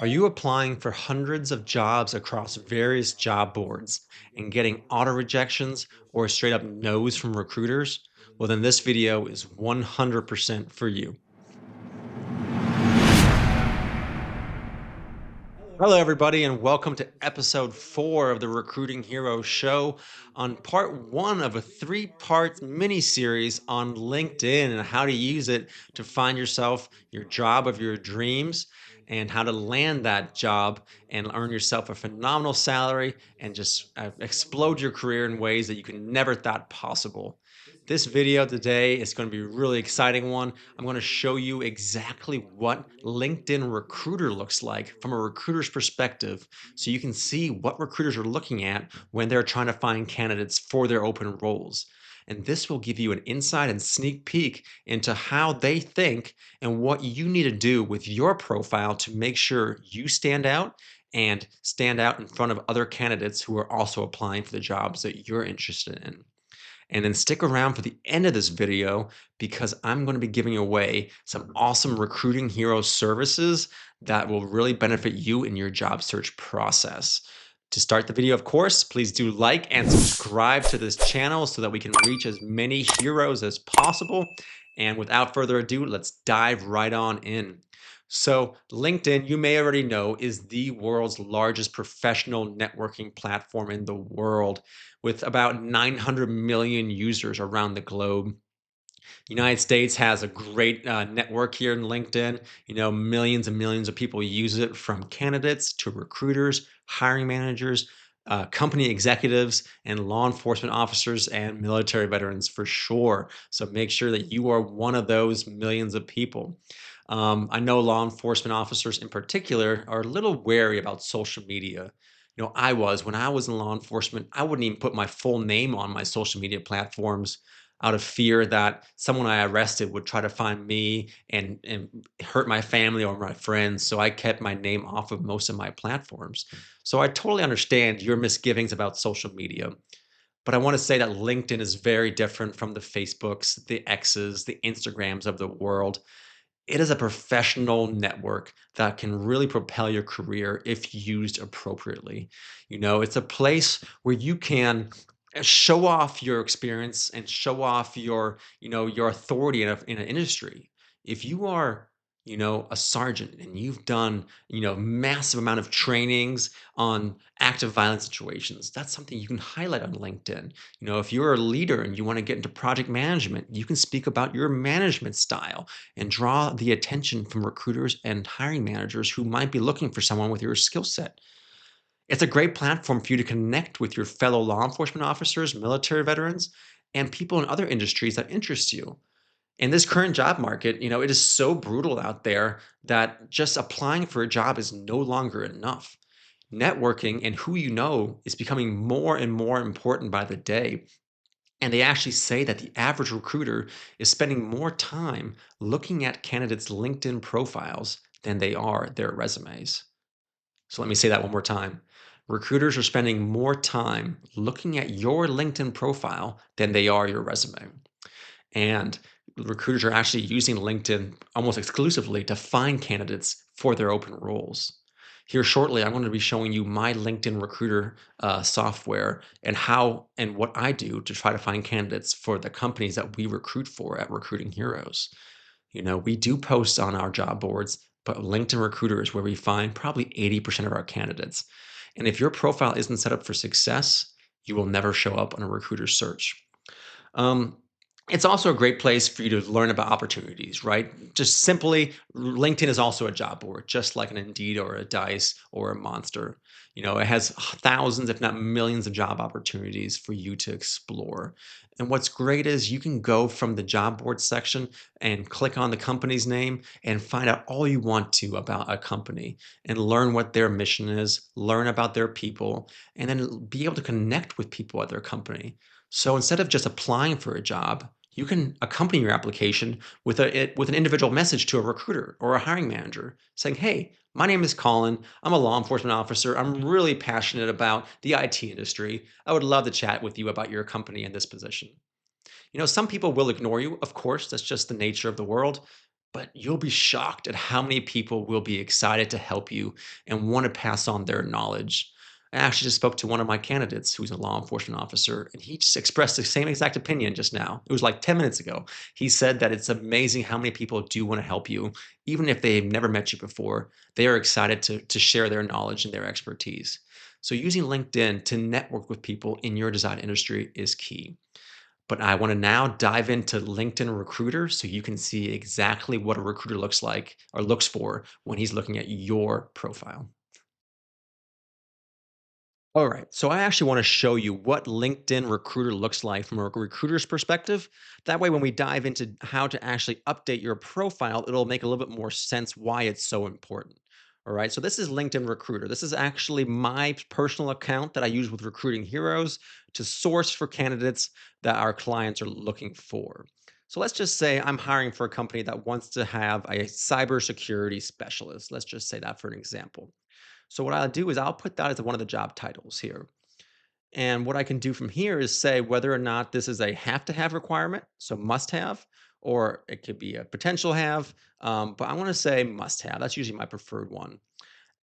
Are you applying for hundreds of jobs across various job boards and getting auto rejections or straight up no's from recruiters? Well, then this video is 100% for you. Hello, everybody, and welcome to episode 4 of the Recruiting Hero Show on part 1 of a 3-part mini series on LinkedIn and how to use it to find yourself your job of your dreams and how to land that job and earn yourself a phenomenal salary and just explode your career in ways that you can never thought possible. This video today is going to be a really exciting one. I'm going to show you exactly what LinkedIn Recruiter looks like from a recruiter's perspective so you can see what recruiters are looking at when they're trying to find candidates for their open roles. And this will give you an insight and sneak peek into how they think and what you need to do with your profile to make sure you and stand out in front of other candidates who are also applying for the jobs that you're interested in. And then stick around for the end of this video because I'm going to be giving away some awesome recruiting hero services that will really benefit you in your job search process. To start the video, of course, please do like and subscribe to this channel so that we can reach as many heroes as possible. And without further ado, let's dive right on in. So, LinkedIn, you may already know, is the world's largest professional networking platform in the world with about 900 million users around the globe. United States has a great network here in LinkedIn. You know, millions and millions of people use it from candidates to recruiters, hiring managers, company executives, and law enforcement officers and military veterans for sure. So make sure that you are one of those millions of people. I know law enforcement officers in particular are a little wary about social media. You know, when I was in law enforcement, I wouldn't even put my full name on my social media platforms out of fear that someone I arrested would try to find me and hurt my family or my friends. So I kept my name off of most of my platforms. So I totally understand your misgivings about social media. But I want to say that LinkedIn is very different from the Facebooks, the X's, the Instagrams of the world. It is a professional network that can really propel your career if used appropriately. You know, it's a place where you can show off your experience and show off your authority in an industry. If you are, a sergeant and you've done, massive amount of trainings on active violence situations, that's something you can highlight on LinkedIn. You know, if you're a leader and you want to get into project management, you can speak about your management style and draw the attention from recruiters and hiring managers who might be looking for someone with your skill set. It's a great platform for you to connect with your fellow law enforcement officers, military veterans, and people in other industries that interest you. In this current job market, it is so brutal out there that just applying for a job is no longer enough. Networking and who you know is becoming more and more important by the day. And they actually say that the average recruiter is spending more time looking at candidates' LinkedIn profiles than they are their resumes. So let me say that one more time. Recruiters are spending more time looking at your LinkedIn profile than they are your resume. And recruiters are actually using LinkedIn almost exclusively to find candidates for their open roles. Here shortly, I'm going to be showing you my LinkedIn recruiter software and how and what I do to try to find candidates for the companies that we recruit for at Recruiting Heroes. You know, we do post on our job boards, but LinkedIn Recruiter is where we find probably 80% of our candidates. And if your profile isn't set up for success, you will never show up on a recruiter search. Um, it's also a great place for you to learn about opportunities, right? Just simply, LinkedIn is also a job board, just like an Indeed or a Dice or a Monster. You know, it has thousands, if not millions, of job opportunities for you to explore. And what's great is you can go from the job board section and click on the company's name and find out all you want to about a company and learn what their mission is, learn about their people, and then be able to connect with people at their company. So instead of just applying for a job, you can accompany your application with with an individual message to a recruiter or a hiring manager saying, "Hey, my name is Colin. I'm a law enforcement officer. I'm really passionate about the IT industry. I would love to chat with you about your company and this position." You know, some people will ignore you, of course, that's just the nature of the world. but you'll be shocked at how many people will be excited to help you and want to pass on their knowledge. I actually just spoke to one of my candidates who's a law enforcement officer, and he just expressed the same exact opinion just now. It was like 10 minutes ago. He said that it's amazing how many people do want to help you, even if they've never met you before. They are excited to share their knowledge and their expertise. So, using LinkedIn to network with people in your desired industry is key. But I want to now dive into LinkedIn Recruiter so you can see exactly what a recruiter looks like or looks for when he's looking at your profile. All right. So I actually want to show you what LinkedIn Recruiter looks like from a recruiter's perspective. That way, when we dive into how to actually update your profile, it'll make a little bit more sense why it's so important. All right. So this is LinkedIn Recruiter. This is actually my personal account that I use with Recruiting Heroes to source for candidates that our clients are looking for. So let's just say I'm hiring for a company that wants to have a cybersecurity specialist. Let's just say that for an example. So what I'll do is I'll put that as one of the job titles here. And what I can do from here is say whether or not this is a have to have requirement, so must have, or it could be a potential have. But I want to say must have. That's usually my preferred one.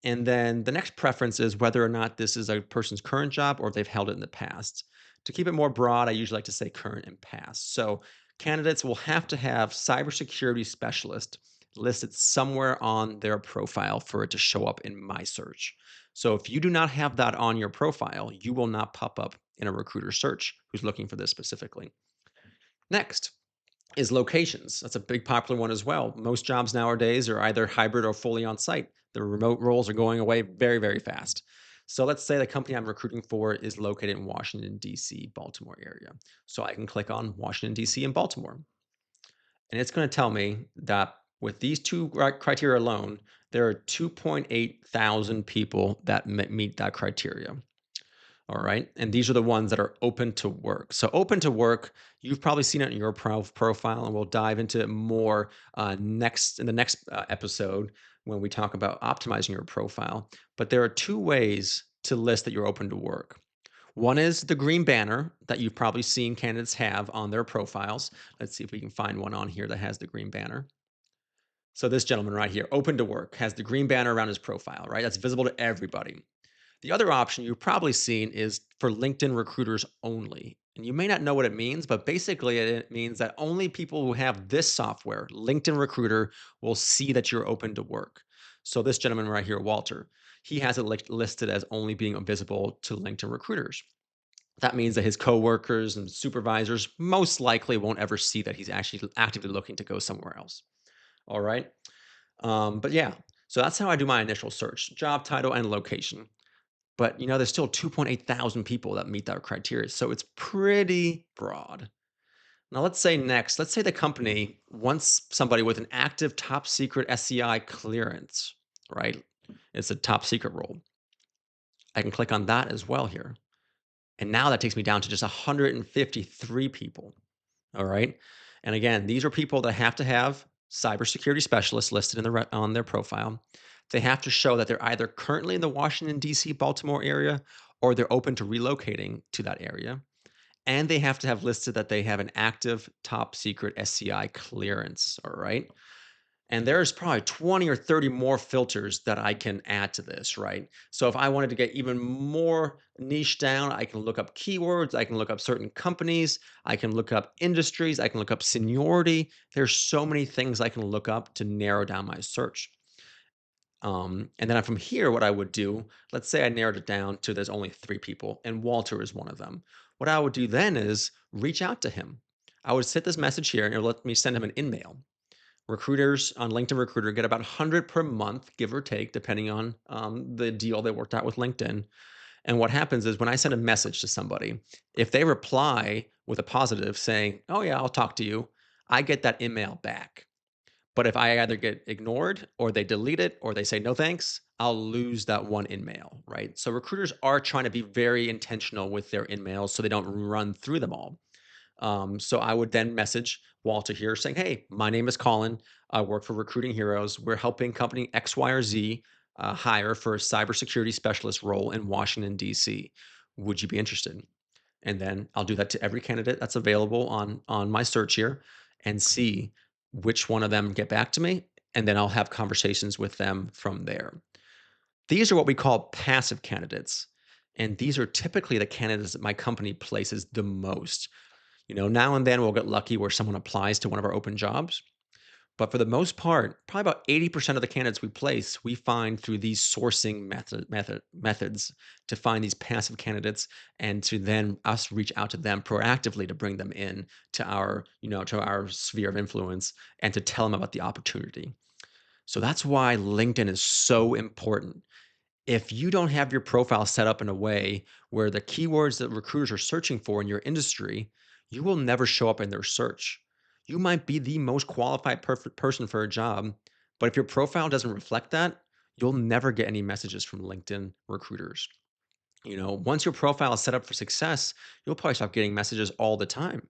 And then the next preference is whether or not this is a person's current job or if they've held it in the past. To keep it more broad, I usually like to say current and past. So candidates will have to have cybersecurity specialist listed somewhere on their profile for it to show up in my search. So if you do not have that on your profile, you will not pop up in a recruiter search who's looking for this specifically. Next, is locations. That's a big popular one as well. Most jobs nowadays are either hybrid or fully on site. The remote roles are going away very, very fast. So let's say the company I'm recruiting for is located in Washington, D.C., Baltimore area. So I can click on Washington, D.C., and Baltimore. And it's going to tell me that with these two criteria alone, there are 2.8 thousand people that meet that criteria. All right. And these are the ones that are open to work. So, open to work, you've probably seen it in your profile, and we'll dive into it more next in the next episode when we talk about optimizing your profile. But there are two ways to list that you're open to work. One is the green banner that you've probably seen candidates have on their profiles. Let's see if we can find one on here that has the green banner. So, this gentleman right here, open to work, has the green banner around his profile, right? That's visible to everybody. The other option you've probably seen is for LinkedIn recruiters only. And you may not know what it means, but basically it means that only people who have this software, LinkedIn Recruiter, will see that you're open to work. So this gentleman right here, Walter, he has it listed as only being visible to LinkedIn recruiters. That means that his coworkers and supervisors most likely won't ever see that he's actually actively looking to go somewhere else. All right. But yeah, so that's how I do my initial search: job title and location. But, there's still 2.8 thousand people that meet that criteria, so it's pretty broad. Now, let's say the company wants somebody with an active top secret SCI clearance, right? It's a top secret role. I can click on that as well here. And now that takes me down to just 153 people. All right. And again, these are people that have to have cybersecurity specialists listed in on their profile. They have to show that they're either currently in the Washington, D.C., Baltimore area, or they're open to relocating to that area. And they have to have listed that they have an active top secret SCI clearance. All right. And there's probably 20 or 30 more filters that I can add to this, right? So if I wanted to get even more niche down, I can look up keywords, I can look up certain companies, I can look up industries, I can look up seniority. There's so many things I can look up to narrow down my search. And then from here, what I would do, let's say I narrowed it down to there's only three people, and Walter is one of them. What I would do then is reach out to him. I would set this message here and it would let me send him an email. Recruiters on LinkedIn Recruiter get about 100 per month, give or take, depending on the deal they worked out with LinkedIn. And what happens is when I send a message to somebody, if they reply with a positive saying, "Oh, yeah, I'll talk to you," I get that email back. But if I either get ignored or they delete it or they say no thanks, I'll lose that one in-mail, right? So recruiters are trying to be very intentional with their in-mails so they don't run through them all. So I would then message Walter here saying, "Hey, my name is Colin. I work for Recruiting Heroes. We're helping company X, Y, or Z hire for a cybersecurity specialist role in Washington, D.C. Would you be interested?" And then I'll do that to every candidate that's available on my search here and see. which one of them get back to me, and then I'll have conversations with them from there. These are what we call passive candidates. And these are typically the candidates that my company places the most. Now and then we'll get lucky where someone applies to one of our open jobs. But for the most part, probably about 80% of the candidates we place, we find through these sourcing methods to find these passive candidates and to then us reach out to them proactively to bring them in to our sphere of influence and to tell them about the opportunity. So that's why LinkedIn is so important. If you don't have your profile set up in a way where the keywords that recruiters are searching for in your industry, you will never show up in their search. You might be the most qualified perfect person for a job, but if your profile doesn't reflect that, you'll never get any messages from LinkedIn recruiters. Once your profile is set up for success, you'll probably stop getting messages all the time.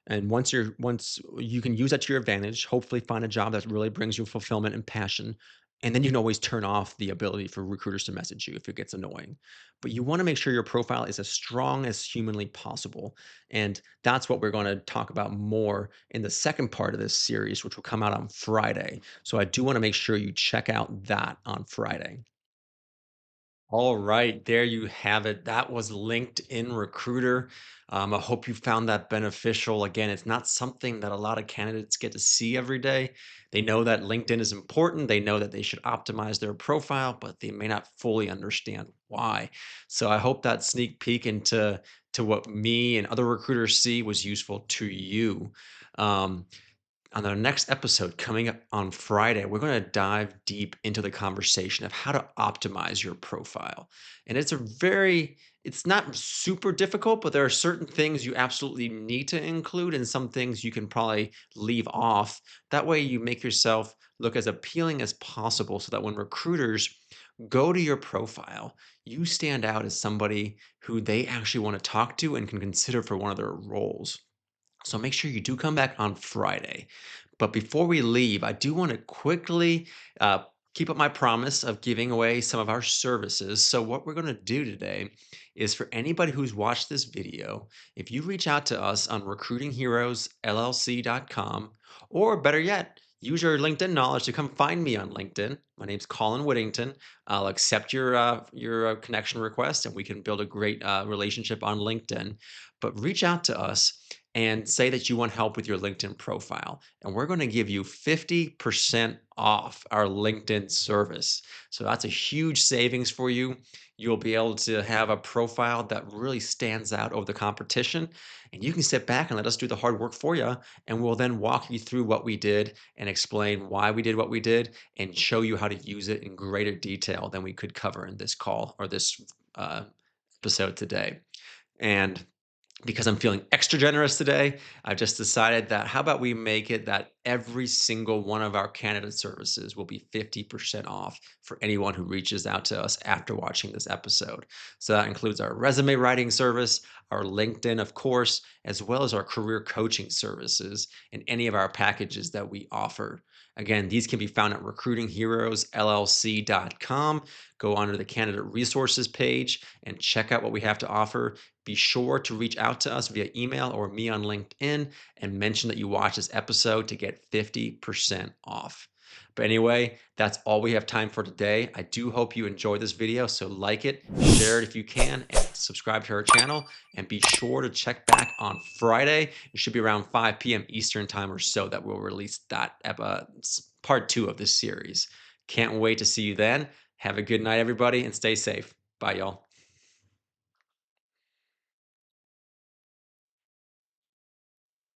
And once you can use that to your advantage, hopefully find a job that really brings you fulfillment and passion. And then you can always turn off the ability for recruiters to message you if it gets annoying. But you want to make sure your profile is as strong as humanly possible. And that's what we're going to talk about more in the second part of this series, which will come out on Friday. So I do want to make sure you check out that on Friday. All right, there you have it. That was LinkedIn Recruiter. I hope you found that beneficial. Again, it's not something that a lot of candidates get to see every day. They know that LinkedIn is important. They know that they should optimize their profile, but they may not fully understand why. So I hope that sneak peek into what me and other recruiters see was useful to you. Um, on the next episode coming up on Friday, we're going to dive deep into the conversation of how to optimize your profile. And it's not super difficult, but there are certain things you absolutely need to include and some things you can probably leave off. That way, you make yourself look as appealing as possible so that when recruiters go to your profile, you stand out as somebody who they actually want to talk to and can consider for one of their roles. So make sure you do come back on Friday. But before we leave, I do want to quickly uh, keep up my promise of giving away some of our services. So, what we're going to do today is for anybody who's watched this video, if you reach out to us on recruitingheroesllc.com, or better yet, use your LinkedIn knowledge to come find me on LinkedIn. My name's Colin Whittington. I'll accept your connection request, and we can build a great relationship on LinkedIn. But reach out to us and say that you want help with your LinkedIn profile. And we're going to give you 50% off our LinkedIn service. So that's a huge savings for you. You'll be able to have a profile that really stands out over the competition. And you can sit back and let us do the hard work for you. And we'll then walk you through what we did and explain why we did what we did and show you how to use it in greater detail than we could cover in this call or this uh, episode today. And because I'm feeling extra generous today, I've just decided that how about we make it that every single one of our candidate services will be 50% off for anyone who reaches out to us after watching this episode. So that includes our resume writing service, our LinkedIn, of course, as well as our career coaching services and any of our packages that we offer. Again, these can be found at recruitingheroesllc.com. Go onto the candidate resources page and check out what we have to offer. Be sure to reach out to us via email or me on LinkedIn and mention that you watched this episode to get 50% off. But anyway, that's all we have time for today. I do hope you enjoyed this video, so like it, share it if you can, and subscribe to our channel. And be sure to check back on Friday. It should be around 5 p.m. Eastern time or so that we'll release that part 2 of this series. Can't wait to see you then. Have a good night, everybody, and stay safe. Bye, y'all.